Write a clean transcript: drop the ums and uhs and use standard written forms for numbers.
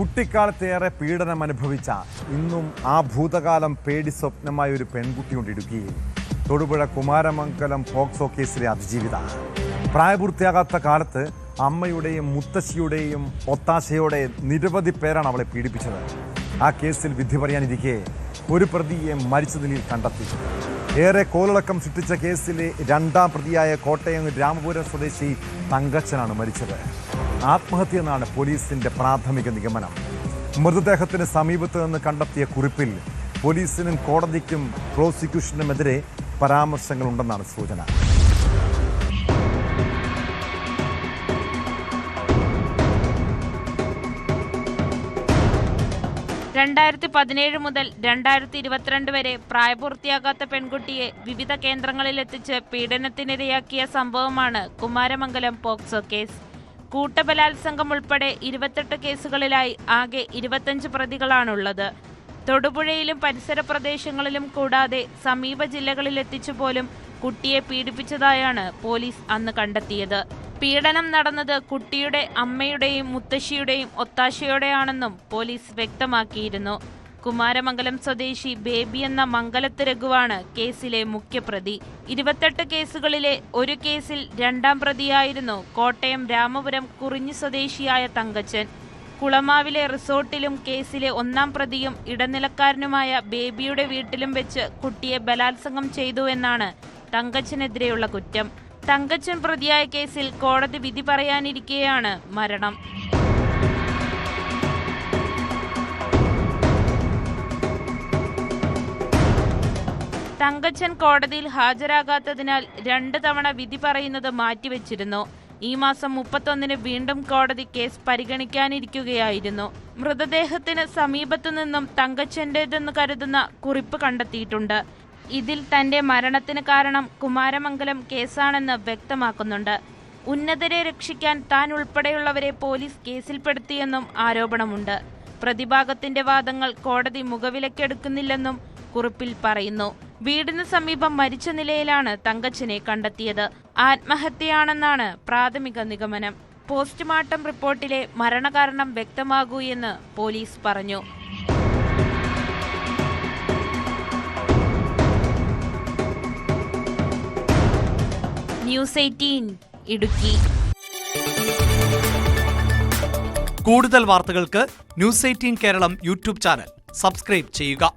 കുട്ടിക്കാലത്തേറെ പീഡനം അനുഭവിച്ച ഇന്നും ആ ഭൂതകാലം പേടി സ്വപ്നമായ ഒരു പെൺകുട്ടിയുണ്ട് ഇടുക്കിയിൽ. തൊടുപുഴ കുമാരമംഗലം പോക്സോ കേസിലെ അതിജീവിത. പ്രായപൂർത്തിയാകാത്ത കാലത്ത് അമ്മയുടെയും മുത്തശ്ശിയുടെയും ഒത്താശയോടെ നിരവധി പേരാണ് അവളെ പീഡിപ്പിച്ചത്. ആ കേസിൽ വിധി പറയാനിരിക്കെ ഒരു പ്രതിയെ മരിച്ച നിലയിൽ കണ്ടെത്തി. ഏറെ കോളിളക്കം സൃഷ്ടിച്ച കേസിലെ രണ്ടാം പ്രതിയായ കോട്ടയം രാമപുരം സ്വദേശി തങ്കച്ചനാണ് മരിച്ചത്. ആത്മഹത്യ എന്നാണ് പോലീസിന്റെ പ്രാഥമിക നിഗമനം. മൃതദേഹത്തിന് സമീപത്ത് നിന്ന് കണ്ടെത്തിയ കുറിപ്പിൽ പോലീസിനും കോടതിക്കും പ്രോസിക്യൂഷനുമെതിരെ പരാമർശങ്ങളുണ്ടെന്നാണ് സൂചന. മുതൽ 2022 വരെ പ്രായപൂർത്തിയാകാത്ത പെൺകുട്ടിയെ വിവിധ കേന്ദ്രങ്ങളിലെത്തിച്ച് പീഡനത്തിനിരയാക്കിയ സംഭവമാണ് കുമാരമംഗലം പോക്സോ കേസ്. കൂട്ടബലാത്സംഗം ഉൾപ്പെടെ 28 കേസുകളിലായി ആകെ 25 പ്രതികളാണുള്ളത്. തൊടുപുഴയിലും പരിസര പ്രദേശങ്ങളിലും കൂടാതെ സമീപ ജില്ലകളിലെത്തിച്ചു പോലും കുട്ടിയെ പീഡിപ്പിച്ചതായാണ് പോലീസ് അന്ന് കണ്ടെത്തിയത്. പീഡനം നടന്നത് കുട്ടിയുടെ അമ്മയുടെയും മുത്തശ്ശിയുടെയും ഒത്താശയോടെയാണെന്നും പോലീസ് വ്യക്തമാക്കിയിരുന്നു. കുമാരമംഗലം സ്വദേശി ബേബി എന്ന മംഗലത്ത് രഘുവാണ് കേസിലെ മുഖ്യപ്രതി. 28 കേസുകളിലെ ഒരു കേസിൽ രണ്ടാം പ്രതിയായിരുന്നു കോട്ടയം രാമപുരം കുറിഞ്ഞി സ്വദേശിയായ തങ്കച്ചൻ. കുളമാവിലെ റിസോർട്ടിലും കേസിലെ ഒന്നാം പ്രതിയും ഇടനിലക്കാരനുമായ ബേബിയുടെ വീട്ടിലും വെച്ച് കുട്ടിയെ ബലാത്സംഗം ചെയ്തു എന്നാണ് തങ്കച്ചനെതിരെയുള്ള കുറ്റം. തങ്കച്ചൻ പ്രതിയായ കേസിൽ കോടതി വിധി പറയാനിരിക്കെയാണ് മരണം. തങ്കച്ചൻ കോടതിയിൽ ഹാജരാകാത്തതിനാൽ 2 തവണ വിധി പറയുന്നത് മാറ്റിവെച്ചിരുന്നു. ഈ മാസം 31 വീണ്ടും കോടതി കേസ് പരിഗണിക്കാനിരിക്കുകയായിരുന്നു. മൃതദേഹത്തിന് സമീപത്തു നിന്നും തങ്കച്ചൻ്റേതെന്ന് കരുതുന്ന കുറിപ്പ് കണ്ടെത്തിയിട്ടുണ്ട്. ഇതിൽ തന്റെ മരണത്തിന് കാരണം കുമാരമംഗലം കേസാണെന്ന് വ്യക്തമാക്കുന്നുണ്ട്. ഉന്നതരെ രക്ഷിക്കാൻ താൻ ഉൾപ്പെടെയുള്ളവരെ പോലീസ് കേസിൽപ്പെടുത്തിയെന്നും ആരോപണമുണ്ട്. പ്രതിഭാഗത്തിന്റെ വാദങ്ങൾ കോടതി മുഖവിലക്കെടുക്കുന്നില്ലെന്നും കുറിപ്പിൽ പറയുന്നു. വീടിന് സമീപം മരിച്ച നിലയിലാണ് തങ്കച്ചനെ കണ്ടെത്തിയത്. ആത്മഹത്യയാണെന്നാണ് പ്രാഥമിക നിഗമനം. പോസ്റ്റ്മോർട്ടം റിപ്പോർട്ടിലെ മരണകാരണം വ്യക്തമാകൂ എന്ന് പോലീസ് പറഞ്ഞു. ന്യൂസ് 18 ഇടുക്കി. കൂടുതൽ വാർത്തകൾക്ക് news 18 Keralam YouTube channel subscribe ചെയ്യുക.